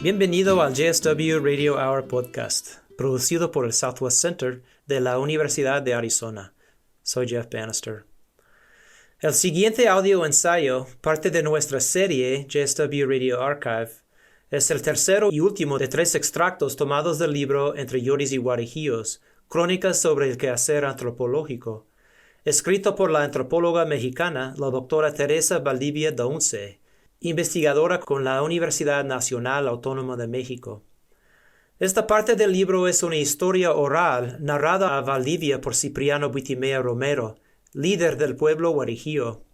Bienvenido al JSW Radio Hour Podcast, producido por el Southwest Center de la Universidad de Arizona. Soy Jeff Bannister. El siguiente audio ensayo, parte de nuestra serie JSW Radio Archive, es el tercero y último de 3 extractos tomados del libro Entre Lloris y Guarijíos, Crónicas sobre el quehacer antropológico, escrito por la antropóloga mexicana, la doctora Teresa Valdivia Daunce, investigadora con la Universidad Nacional Autónoma de México. Esta parte del libro es una historia oral narrada a Valdivia por Cipriano Buitimea Romero, líder del pueblo guarijío.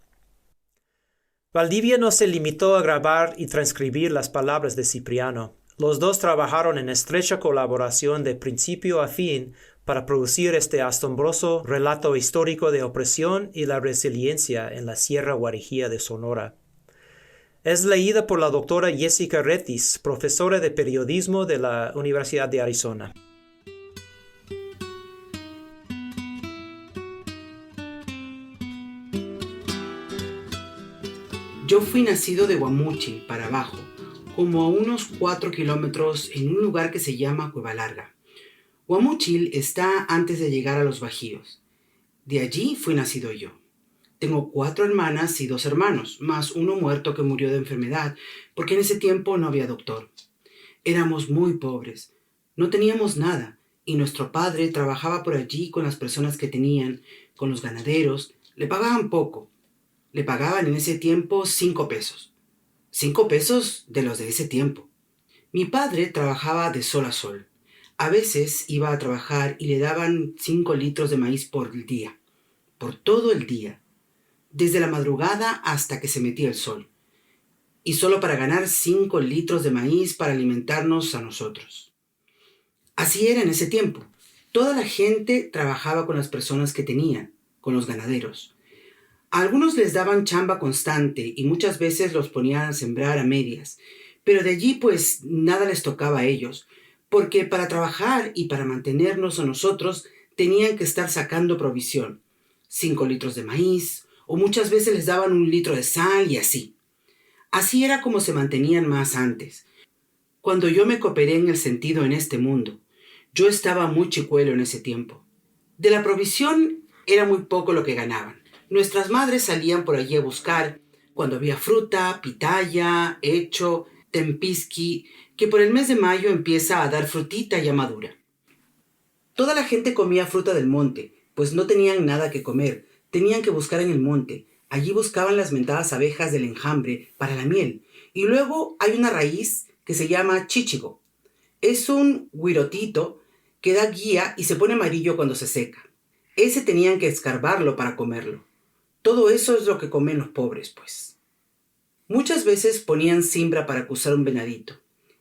Valdivia no se limitó a grabar y transcribir las palabras de Cipriano. Los dos trabajaron en estrecha colaboración de principio a fin para producir este asombroso relato histórico de opresión y la resiliencia en la Sierra Guarijía de Sonora. Es leída por la doctora Jessica Retis, profesora de periodismo de la Universidad de Arizona. Yo fui nacido de Guamúchil para abajo, como a unos 4 kilómetros en un lugar que se llama Cueva Larga. Guamúchil está antes de llegar a los Bajíos. De allí fui nacido yo. Tengo 4 hermanas y 2 hermanos, más uno muerto que murió de enfermedad, porque en ese tiempo no había doctor. Éramos muy pobres, no teníamos nada, y nuestro padre trabajaba por allí con las personas que tenían, con los ganaderos. Le pagaban poco. Le pagaban en ese tiempo 5 pesos. 5 pesos de los de ese tiempo. Mi padre trabajaba de sol a sol. A veces iba a trabajar y le daban 5 litros de maíz por el día. Por todo el día. Desde la madrugada hasta que se metía el sol. Y solo para ganar 5 litros de maíz para alimentarnos a nosotros. Así era en ese tiempo. Toda la gente trabajaba con las personas que tenían, con los ganaderos. A algunos les daban chamba constante y muchas veces los ponían a sembrar a medias, pero de allí pues nada les tocaba a ellos, porque para trabajar y para mantenernos a nosotros tenían que estar sacando provisión, 5 litros de maíz, o muchas veces les daban 1 litro de sal y así. Así era como se mantenían más antes. Cuando yo me cooperé en el sentido en este mundo, yo estaba muy chicuelo en ese tiempo. De la provisión era muy poco lo que ganaban. Nuestras madres salían por allí a buscar cuando había fruta, pitaya, hecho, tempisqui, que por el mes de mayo empieza a dar frutita ya madura. Toda la gente comía fruta del monte, pues no tenían nada que comer, tenían que buscar en el monte. Allí buscaban las mentadas abejas del enjambre para la miel. Y luego hay una raíz que se llama chíchigo. Es un huirotito que da guía y se pone amarillo cuando se seca. Ese tenían que escarbarlo para comerlo. Todo eso es lo que comen los pobres, pues. Muchas veces ponían cimbra para acusar un venadito.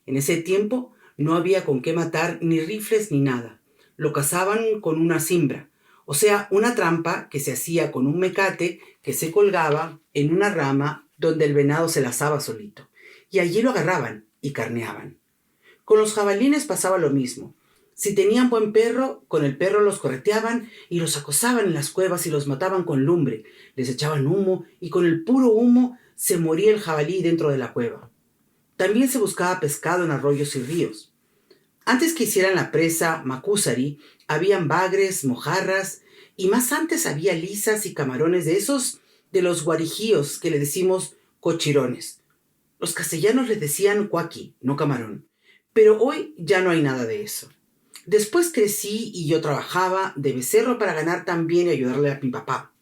En ese tiempo no había con qué matar ni rifles ni nada. Lo cazaban con una cimbra, o sea, una trampa que se hacía con un mecate que se colgaba en una rama donde el venado se lazaba solito. Y allí lo agarraban y carneaban. Con los jabalines pasaba lo mismo. Si tenían buen perro, con el perro los correteaban y los acosaban en las cuevas y los mataban con lumbre. Les echaban humo y con el puro humo se moría el jabalí dentro de la cueva. También se buscaba pescado en arroyos y ríos. Antes que hicieran la presa Macúsari, habían bagres, mojarras y más antes había lisas y camarones de esos de los guarijíos que le decimos cochirones. Los castellanos les decían cuaqui, no camarón. Pero hoy ya no hay nada de eso. Después crecí y yo trabajaba de becerro para ganar también y ayudarle a mi papá.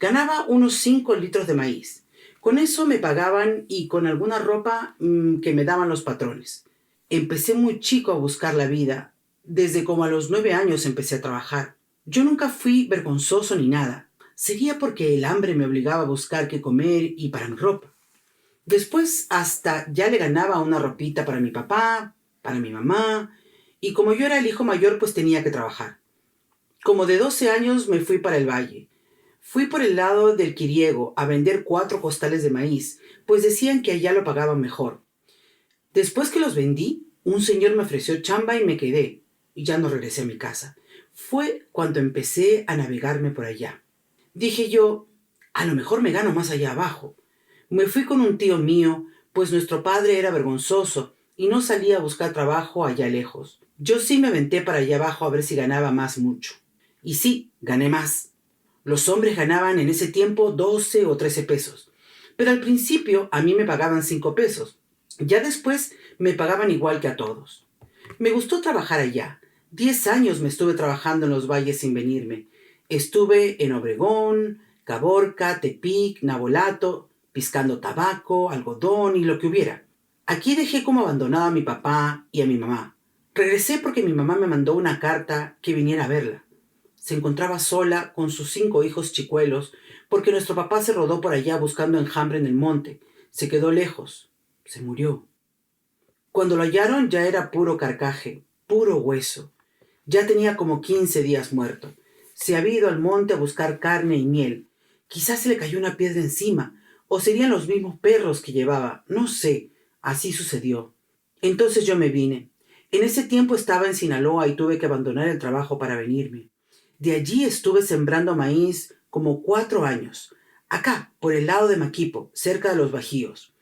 Ganaba unos 5 litros de maíz. Con eso me pagaban y con alguna ropa que me daban los patrones. Empecé muy chico a buscar la vida. Desde como a los 9 años empecé a trabajar. Yo nunca fui vergonzoso ni nada. Sería porque el hambre me obligaba a buscar qué comer y para mi ropa. Después hasta ya le ganaba una ropita para mi papá, para mi mamá. Y como yo era el hijo mayor, pues tenía que trabajar. Como de 12 años me fui para el valle. Fui por el lado del Quiriego a vender 4 costales de maíz, pues decían que allá lo pagaban mejor. Después que los vendí, un señor me ofreció chamba y me quedé, y ya no regresé a mi casa. Fue cuando empecé a navegarme por allá. Dije yo, a lo mejor me gano más allá abajo. Me fui con un tío mío, pues nuestro padre era vergonzoso y no salí a buscar trabajo allá lejos. Yo sí me aventé para allá abajo a ver si ganaba más mucho. Y sí, gané más. Los hombres ganaban en ese tiempo 12 o 13 pesos. Pero al principio a mí me pagaban 5 pesos. Ya después me pagaban igual que a todos. Me gustó trabajar allá. 10 años me estuve trabajando en los valles sin venirme. Estuve en Obregón, Caborca, Tepic, Navolato, piscando tabaco, algodón y lo que hubiera. Aquí dejé como abandonado a mi papá y a mi mamá. Regresé porque mi mamá me mandó una carta que viniera a verla. Se encontraba sola con sus 5 hijos chicuelos porque nuestro papá se rodó por allá buscando enjambre en el monte. Se quedó lejos. Se murió. Cuando lo hallaron ya era puro carcaje, puro hueso. Ya tenía como 15 días muerto. Se había ido al monte a buscar carne y miel. Quizás se le cayó una piedra encima, o serían los mismos perros que llevaba. No sé. Así sucedió. Entonces yo me vine. En ese tiempo estaba en Sinaloa y tuve que abandonar el trabajo para venirme. De allí estuve sembrando maíz como 4 años. Acá, por el lado de Maquipo, cerca de los Bajíos.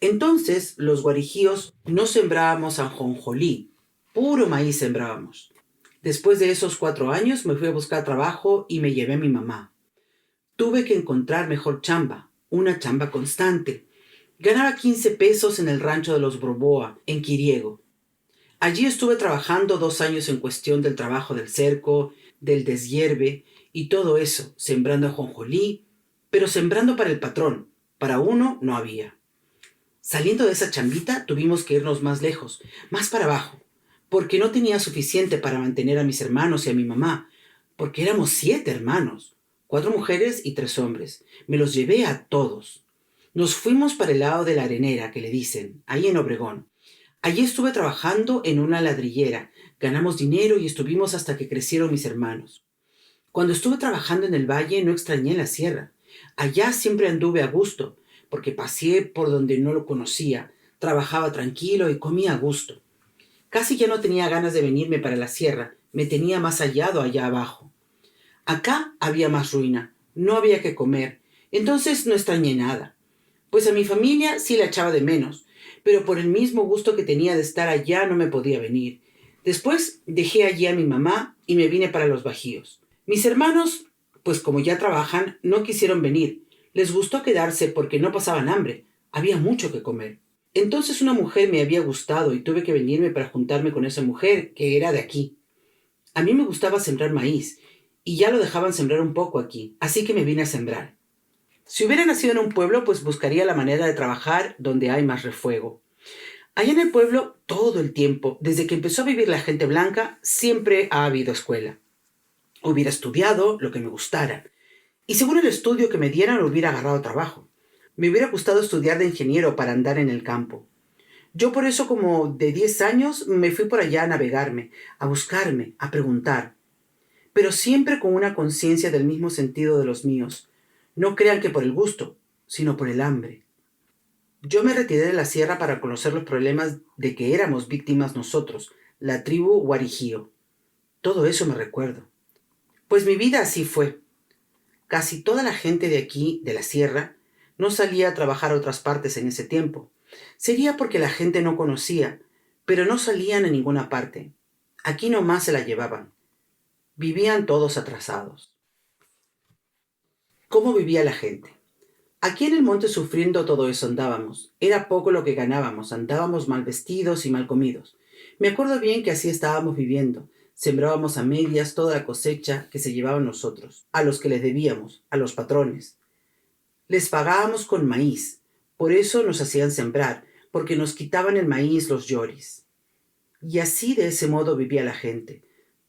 Entonces, los guarijíos no sembrábamos ajonjolí, puro maíz sembrábamos. Después de esos 4 años me fui a buscar trabajo y me llevé a mi mamá. Tuve que encontrar mejor chamba, una chamba constante. Ganaba 15 pesos en el rancho de los Borboa, en Quiriego. Allí estuve trabajando 2 años en cuestión del trabajo del cerco, del deshierve y todo eso, sembrando ajonjolí, pero sembrando para el patrón, para uno no había. Saliendo de esa chambita tuvimos que irnos más lejos, más para abajo, porque no tenía suficiente para mantener a mis hermanos y a mi mamá, porque éramos 7 hermanos, 4 mujeres y 3 hombres. Me los llevé a todos. Nos fuimos para el lado de la Arenera, que le dicen, ahí en Obregón. Allí estuve trabajando en una ladrillera, ganamos dinero y estuvimos hasta que crecieron mis hermanos. Cuando estuve trabajando en el valle no extrañé la sierra. Allá siempre anduve a gusto, porque paseé por donde no lo conocía, trabajaba tranquilo y comía a gusto. Casi ya no tenía ganas de venirme para la sierra, me tenía más hallado allá abajo. Acá había más ruina, no había que comer, entonces no extrañé nada. Pues a mi familia sí la echaba de menos, pero por el mismo gusto que tenía de estar allá no me podía venir. Después dejé allí a mi mamá y me vine para los Bajíos. Mis hermanos, pues como ya trabajan, no quisieron venir. Les gustó quedarse porque no pasaban hambre. Había mucho que comer. Entonces una mujer me había gustado y tuve que venirme para juntarme con esa mujer, que era de aquí. A mí me gustaba sembrar maíz, y ya lo dejaban sembrar un poco aquí, así que me vine a sembrar. Si hubiera nacido en un pueblo, pues buscaría la manera de trabajar donde hay más refuego. Allá en el pueblo, todo el tiempo, desde que empezó a vivir la gente blanca, siempre ha habido escuela. Hubiera estudiado lo que me gustara. Y según el estudio que me dieran, hubiera agarrado trabajo. Me hubiera gustado estudiar de ingeniero para andar en el campo. Yo por eso, como de 10 años, me fui por allá a navegarme, a buscarme, a preguntar. Pero siempre con una conciencia del mismo sentido de los míos. No crean que por el gusto, sino por el hambre. Yo me retiré de la sierra para conocer los problemas de que éramos víctimas nosotros, la tribu Guarijío. Todo eso me recuerdo. Pues mi vida así fue. Casi toda la gente de aquí, de la sierra, no salía a trabajar a otras partes en ese tiempo. Sería porque la gente no conocía, pero no salían a ninguna parte. Aquí nomás se la llevaban. Vivían todos atrasados. ¿Cómo vivía la gente? Aquí en el monte sufriendo todo eso andábamos. Era poco lo que ganábamos, andábamos mal vestidos y mal comidos. Me acuerdo bien que así estábamos viviendo. Sembrábamos a medias toda la cosecha que se llevaban nosotros, a los que les debíamos, a los patrones. Les pagábamos con maíz, por eso nos hacían sembrar, porque nos quitaban el maíz los lloris. Y así de ese modo vivía la gente,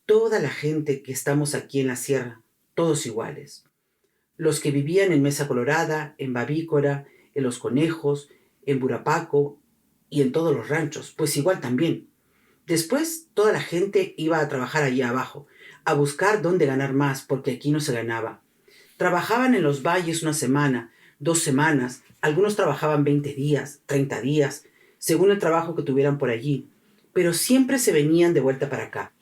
toda la gente que estamos aquí en la sierra, todos iguales. Los que vivían en Mesa Colorada, en Babícora, en Los Conejos, en Burapaco y en todos los ranchos, pues igual también. Después toda la gente iba a trabajar allá abajo, a buscar dónde ganar más, porque aquí no se ganaba. Trabajaban en los valles una semana, 2 semanas, algunos trabajaban 20 días, 30 días, según el trabajo que tuvieran por allí, pero siempre se venían de vuelta para acá.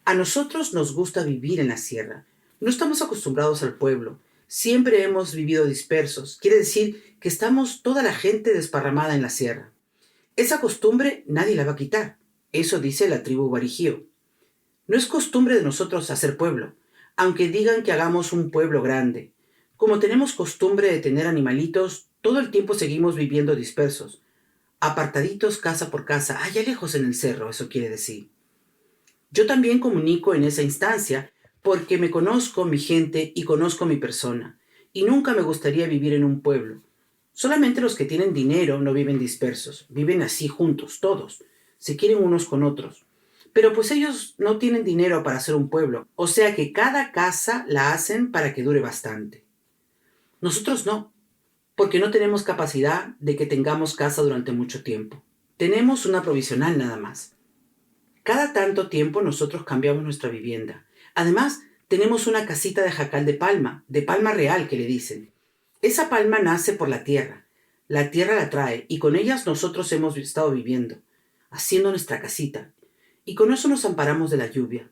A nosotros nos gusta vivir en la sierra. No estamos acostumbrados al pueblo. Siempre hemos vivido dispersos. Quiere decir que estamos toda la gente desparramada en la sierra. Esa costumbre nadie la va a quitar. Eso dice la tribu Guarijío. No es costumbre de nosotros hacer pueblo, aunque digan que hagamos un pueblo grande. Como tenemos costumbre de tener animalitos, todo el tiempo seguimos viviendo dispersos, apartaditos casa por casa, allá lejos en el cerro, eso quiere decir. Yo también comunico en esa instancia porque me conozco mi gente y conozco mi persona, y nunca me gustaría vivir en un pueblo. Solamente los que tienen dinero no viven dispersos, viven así juntos, todos, se quieren unos con otros. Pero pues ellos no tienen dinero para hacer un pueblo, o sea que cada casa la hacen para que dure bastante. Nosotros no, porque no tenemos capacidad de que tengamos casa durante mucho tiempo. Tenemos una provisional nada más. Cada tanto tiempo nosotros cambiamos nuestra vivienda. Además, tenemos una casita de jacal de palma real que le dicen. Esa palma nace por la tierra la trae, y con ellas nosotros hemos estado viviendo, haciendo nuestra casita, y con eso nos amparamos de la lluvia.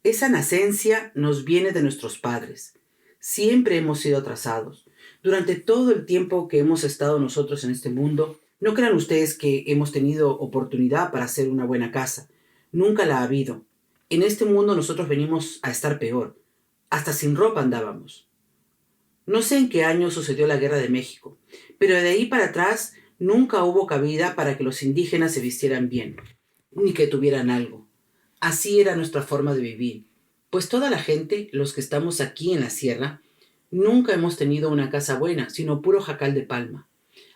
Esa nacencia nos viene de nuestros padres. Siempre hemos sido atrasados. Durante todo el tiempo que hemos estado nosotros en este mundo, no crean ustedes que hemos tenido oportunidad para hacer una buena casa. Nunca la ha habido. En este mundo nosotros venimos a estar peor. Hasta sin ropa andábamos. No sé en qué año sucedió la Guerra de México, pero de ahí para atrás nunca hubo cabida para que los indígenas se vistieran bien, ni que tuvieran algo. Así era nuestra forma de vivir, pues toda la gente, los que estamos aquí en la sierra, nunca hemos tenido una casa buena, sino puro jacal de palma.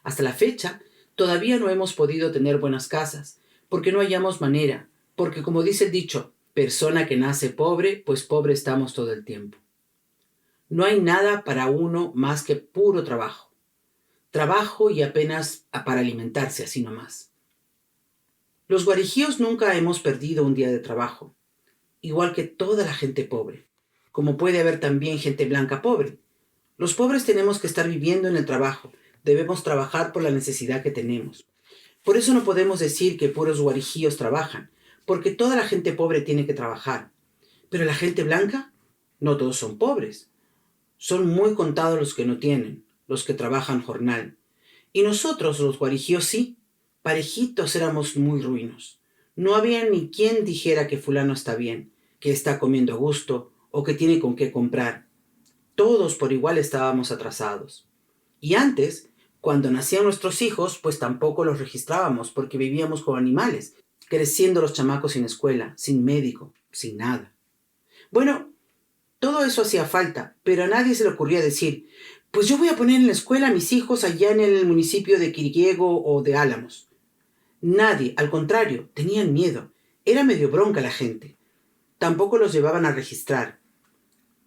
Hasta la fecha, todavía no hemos podido tener buenas casas, porque no hallamos manera, porque como dice el dicho, persona que nace pobre, pues pobre estamos todo el tiempo. No hay nada para uno más que puro trabajo. Trabajo y apenas para alimentarse, así nomás. Los guarijíos nunca hemos perdido un día de trabajo, igual que toda la gente pobre, como puede haber también gente blanca pobre. Los pobres tenemos que estar viviendo en el trabajo, debemos trabajar por la necesidad que tenemos. Por eso no podemos decir que puros guarijíos trabajan, porque toda la gente pobre tiene que trabajar. Pero la gente blanca, no todos son pobres. Son muy contados los que no tienen, los que trabajan jornal. Y nosotros, los guarijíos, sí, parejitos éramos muy ruinos. No había ni quien dijera que fulano está bien, que está comiendo a gusto o que tiene con qué comprar. Todos por igual estábamos atrasados. Y antes, cuando nacían nuestros hijos, pues tampoco los registrábamos porque vivíamos con animales, creciendo los chamacos sin escuela, sin médico, sin nada. Bueno, todo eso hacía falta, pero a nadie se le ocurría decir, pues yo voy a poner en la escuela a mis hijos allá en el municipio de Quiriego o de Álamos. Nadie, al contrario, tenían miedo. Era medio bronca la gente. Tampoco los llevaban a registrar.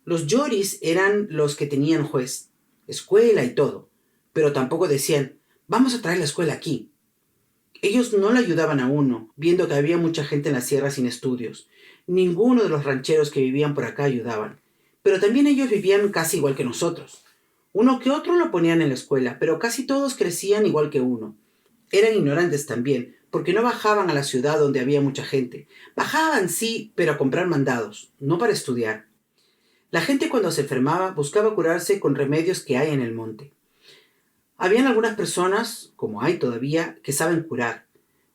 Los yoris eran los que tenían juez, escuela y todo, pero tampoco decían, vamos a traer la escuela aquí. Ellos no le ayudaban a uno, viendo que había mucha gente en la sierra sin estudios. Ninguno de los rancheros que vivían por acá ayudaban. Pero también ellos vivían casi igual que nosotros. Uno que otro lo ponían en la escuela, pero casi todos crecían igual que uno. Eran ignorantes también, porque no bajaban a la ciudad donde había mucha gente. Bajaban, sí, pero a comprar mandados, no para estudiar. La gente cuando se enfermaba buscaba curarse con remedios que hay en el monte. Habían algunas personas, como hay todavía, que saben curar,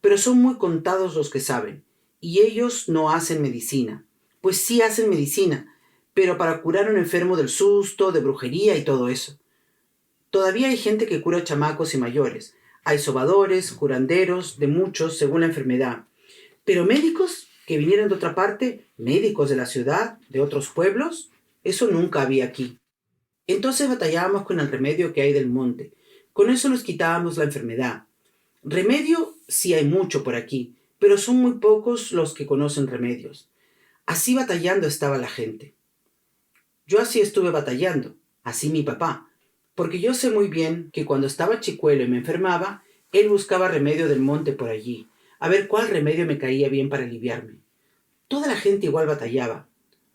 pero son muy contados los que saben, y ellos no hacen medicina. Pues sí hacen medicina, pero para curar a un enfermo del susto, de brujería y todo eso. Todavía hay gente que cura chamacos y mayores. Hay sobadores, curanderos, de muchos según la enfermedad. Pero médicos que vinieran de otra parte, médicos de la ciudad, de otros pueblos, eso nunca había aquí. Entonces batallábamos con el remedio que hay del monte. Con eso nos quitábamos la enfermedad. Remedio sí hay mucho por aquí, pero son muy pocos los que conocen remedios. Así batallando estaba la gente. Yo así estuve batallando, así mi papá, porque yo sé muy bien que cuando estaba chicuelo y me enfermaba, él buscaba remedio del monte por allí, a ver cuál remedio me caía bien para aliviarme. Toda la gente igual batallaba.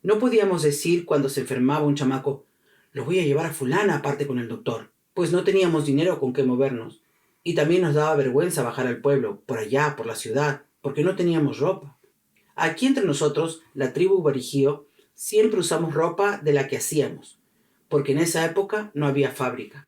No podíamos decir cuando se enfermaba un chamaco, lo voy a llevar a fulana aparte con el doctor, pues no teníamos dinero con qué movernos. Y también nos daba vergüenza bajar al pueblo, por allá, por la ciudad, porque no teníamos ropa. Aquí entre nosotros, la tribu Guarijío, siempre usamos ropa de la que hacíamos, porque en esa época no había fábrica.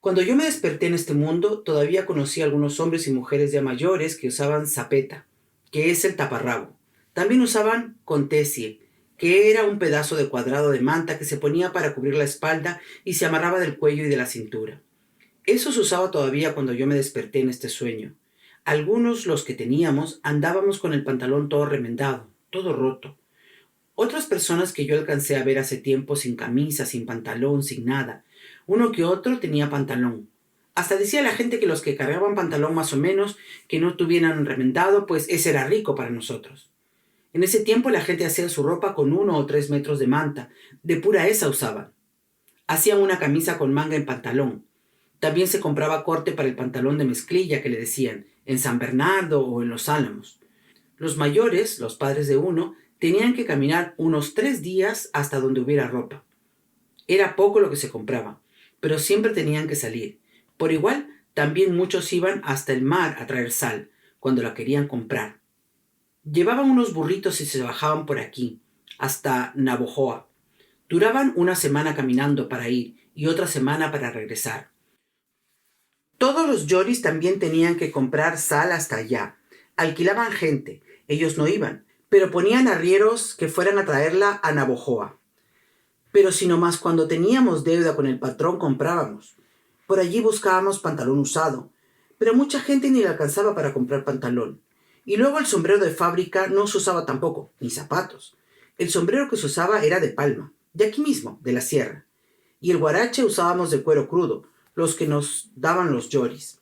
Cuando yo me desperté en este mundo, todavía conocí a algunos hombres y mujeres ya mayores que usaban zapeta, que es el taparrabo. También usaban contesie, que era un pedazo de cuadrado de manta que se ponía para cubrir la espalda y se amarraba del cuello y de la cintura. Eso se usaba todavía cuando yo me desperté en este sueño. Algunos, los que teníamos, andábamos con el pantalón todo remendado, todo roto. Otras personas que yo alcancé a ver hace tiempo sin camisa, sin pantalón, sin nada. Uno que otro tenía pantalón. Hasta decía la gente que los que cargaban pantalón más o menos, que no tuvieran remendado, pues ese era rico para nosotros. En ese tiempo la gente hacía su ropa con 1 o 3 metros de manta, de pura esa usaban. Hacían una camisa con manga en pantalón. También se compraba corte para el pantalón de mezclilla que le decían, en San Bernardo o en Los Álamos. Los mayores, los padres de uno, tenían que caminar unos 3 días hasta donde hubiera ropa. Era poco lo que se compraba, pero siempre tenían que salir. Por igual, también muchos iban hasta el mar a traer sal, cuando la querían comprar. Llevaban unos burritos y se bajaban por aquí, hasta Navojoa. Duraban una semana caminando para ir y otra semana para regresar. Todos los yoris también tenían que comprar sal hasta allá. Alquilaban gente, ellos no iban, pero ponían arrieros que fueran a traerla a Navojoa. Pero si nomás cuando teníamos deuda con el patrón comprábamos. Por allí buscábamos pantalón usado, pero mucha gente ni le alcanzaba para comprar pantalón. Y luego el sombrero de fábrica no se usaba tampoco, ni zapatos. El sombrero que se usaba era de palma, de aquí mismo, de la sierra. Y el guarache usábamos de cuero crudo, los que nos daban los yoris.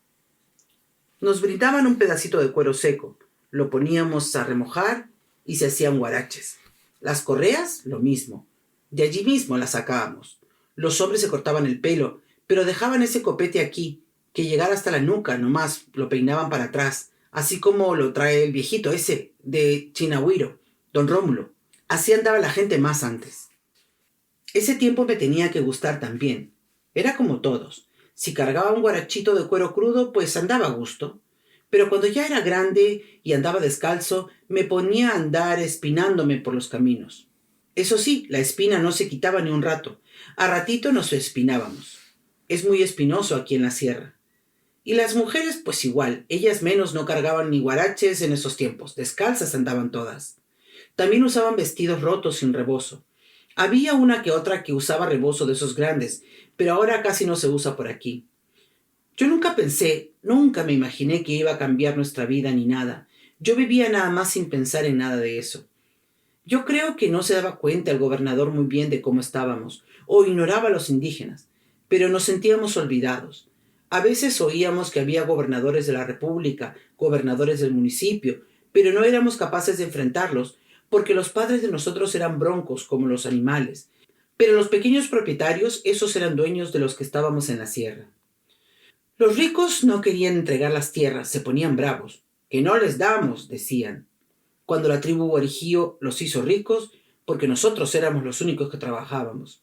Nos brindaban un pedacito de cuero seco, lo poníamos a remojar y se hacían guaraches. Las correas, lo mismo. De allí mismo las sacábamos. Los hombres se cortaban el pelo, pero dejaban ese copete aquí, que llegara hasta la nuca, nomás lo peinaban para atrás, así como lo trae el viejito ese de Chinahuiro, don Rómulo. Así andaba la gente más antes. Ese tiempo me tenía que gustar también. Era como todos. Si cargaba un guarachito de cuero crudo, pues andaba a gusto. Pero cuando ya era grande y andaba descalzo, me ponía a andar espinándome por los caminos. Eso sí, la espina no se quitaba ni un rato. A ratito nos espinábamos. Es muy espinoso aquí en la sierra. Y las mujeres, pues igual, ellas menos no cargaban ni guaraches en esos tiempos, descalzas andaban todas. También usaban vestidos rotos sin rebozo. Había una que otra que usaba rebozo de esos grandes, pero ahora casi no se usa por aquí. Yo nunca me imaginé que iba a cambiar nuestra vida ni nada. Yo vivía nada más sin pensar en nada de eso. Yo creo que no se daba cuenta el gobernador muy bien de cómo estábamos, o ignoraba a los indígenas, pero nos sentíamos olvidados. A veces oíamos que había gobernadores de la república, gobernadores del municipio, pero no éramos capaces de enfrentarlos, porque los padres de nosotros eran broncos como los animales, pero los pequeños propietarios, esos eran dueños de los que estábamos en la sierra. Los ricos no querían entregar las tierras, se ponían bravos. Que no les damos, decían. Cuando la tribu Guarijío los hizo ricos, porque nosotros éramos los únicos que trabajábamos.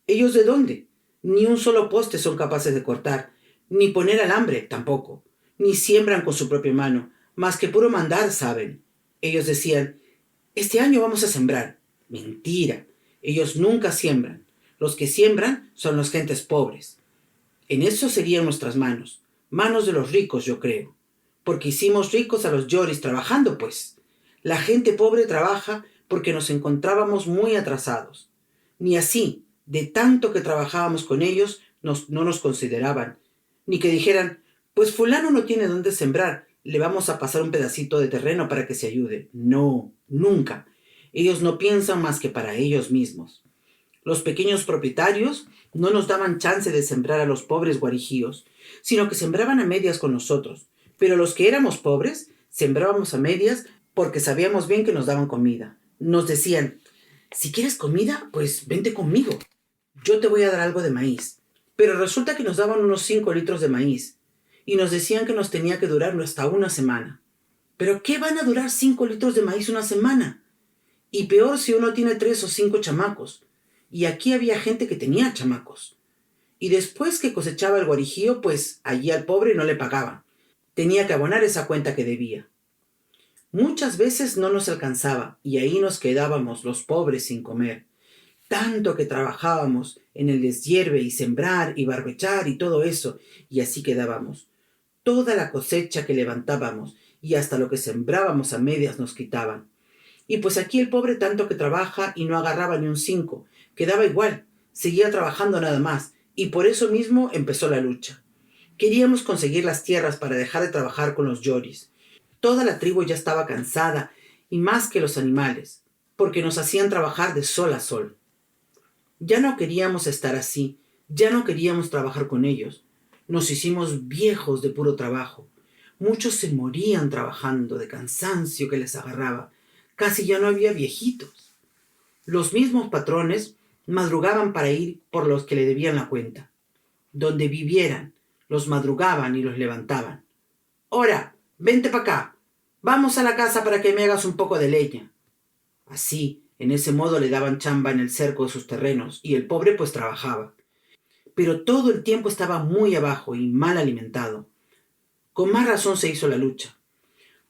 ¿Ellos de dónde? Ni un solo poste son capaces de cortar, ni poner alambre tampoco, ni siembran con su propia mano, más que puro mandar saben. Ellos decían, este año vamos a sembrar. Mentira, ellos nunca siembran. Los que siembran son las gentes pobres. En eso serían nuestras manos, manos de los ricos, yo creo, porque hicimos ricos a los yoris trabajando, pues. La gente pobre trabaja porque nos encontrábamos muy atrasados. Ni así, de tanto que trabajábamos con ellos, no nos consideraban. Ni que dijeran, pues fulano no tiene dónde sembrar, le vamos a pasar un pedacito de terreno para que se ayude. No, nunca. Ellos no piensan más que para ellos mismos. Los pequeños propietarios no nos daban chance de sembrar a los pobres guarijíos, sino que sembraban a medias con nosotros. Pero los que éramos pobres, sembrábamos a medias porque sabíamos bien que nos daban comida. Nos decían, si quieres comida, pues vente conmigo. Yo te voy a dar algo de maíz. Pero resulta que nos daban unos 5 litros de maíz y nos decían que nos tenía que durar hasta una semana. ¿Pero qué van a durar 5 litros de maíz una semana? Y peor si uno tiene 3 o 5 chamacos. Y aquí había gente que tenía chamacos. Y después que cosechaba el guarijío, pues allí al pobre no le pagaba. Tenía que abonar esa cuenta que debía. Muchas veces no nos alcanzaba y ahí nos quedábamos los pobres sin comer. Tanto que trabajábamos en el deshierve y sembrar y barbechar y todo eso, y así quedábamos. Toda la cosecha que levantábamos y hasta lo que sembrábamos a medias nos quitaban. Y pues aquí el pobre tanto que trabaja y no agarraba ni un 5, quedaba igual, seguía trabajando nada más, y por eso mismo empezó la lucha. Queríamos conseguir las tierras para dejar de trabajar con los yoris. Toda la tribu ya estaba cansada, y más que los animales, porque nos hacían trabajar de sol a sol. Ya no queríamos estar así, ya no queríamos trabajar con ellos. Nos hicimos viejos de puro trabajo. Muchos se morían trabajando de cansancio que les agarraba. Casi ya no había viejitos. Los mismos patrones madrugaban para ir por los que le debían la cuenta. Donde vivieran, los madrugaban y los levantaban. «Ora, vente para acá. Vamos a la casa para que me hagas un poco de leña». Así, en ese modo le daban chamba en el cerco de sus terrenos y el pobre pues trabajaba. Pero todo el tiempo estaba muy abajo y mal alimentado. Con más razón se hizo la lucha.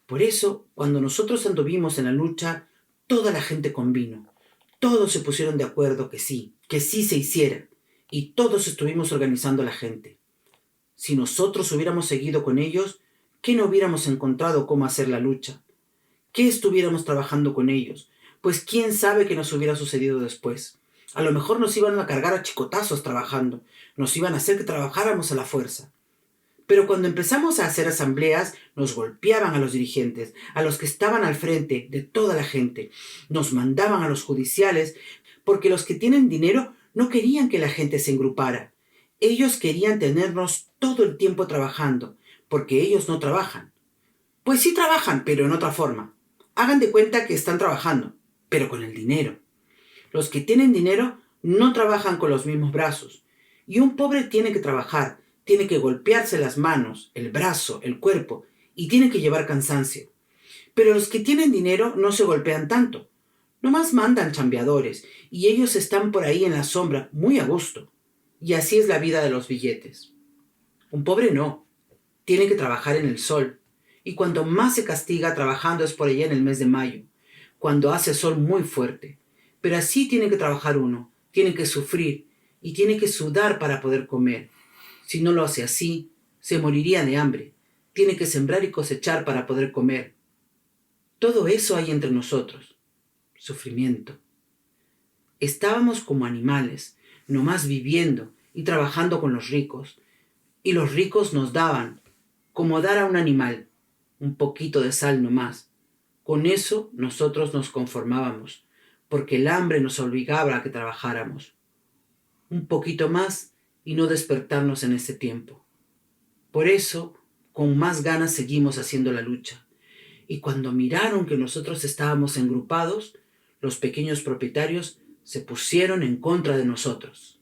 Por eso, cuando nosotros anduvimos en la lucha, toda la gente convino. Todos se pusieron de acuerdo que sí se hiciera. Y todos estuvimos organizando a la gente. Si nosotros hubiéramos seguido con ellos, ¿qué no hubiéramos encontrado cómo hacer la lucha? ¿Qué estuviéramos trabajando con ellos? Pues quién sabe qué nos hubiera sucedido después. A lo mejor nos iban a cargar a chicotazos trabajando. Nos iban a hacer que trabajáramos a la fuerza. Pero cuando empezamos a hacer asambleas, nos golpeaban a los dirigentes, a los que estaban al frente de toda la gente. Nos mandaban a los judiciales, porque los que tienen dinero no querían que la gente se engrupara. Ellos querían tenernos todo el tiempo trabajando, porque ellos no trabajan. Pues sí trabajan, pero en otra forma. Hagan de cuenta que están trabajando, pero con el dinero. Los que tienen dinero no trabajan con los mismos brazos. Y un pobre tiene que trabajar, tiene que golpearse las manos, el brazo, el cuerpo, y tiene que llevar cansancio. Pero los que tienen dinero no se golpean tanto. Nomás mandan chambeadores, y ellos están por ahí en la sombra, muy a gusto. Y así es la vida de los billetes. Un pobre no. Tiene que trabajar en el sol. Y cuando más se castiga trabajando es por allá en el mes de mayo, cuando hace sol muy fuerte. Pero así tiene que trabajar uno, tiene que sufrir y tiene que sudar para poder comer. Si no lo hace así, se moriría de hambre. Tiene que sembrar y cosechar para poder comer. Todo eso hay entre nosotros. Sufrimiento. Estábamos como animales, nomás viviendo y trabajando con los ricos. Y los ricos nos daban, como dar a un animal, un poquito de sal nomás. Con eso nosotros nos conformábamos, porque el hambre nos obligaba a que trabajáramos. Un poquito más y no despertarnos en ese tiempo. Por eso, con más ganas seguimos haciendo la lucha. Y cuando miraron que nosotros estábamos engrupados, los pequeños propietarios se pusieron en contra de nosotros.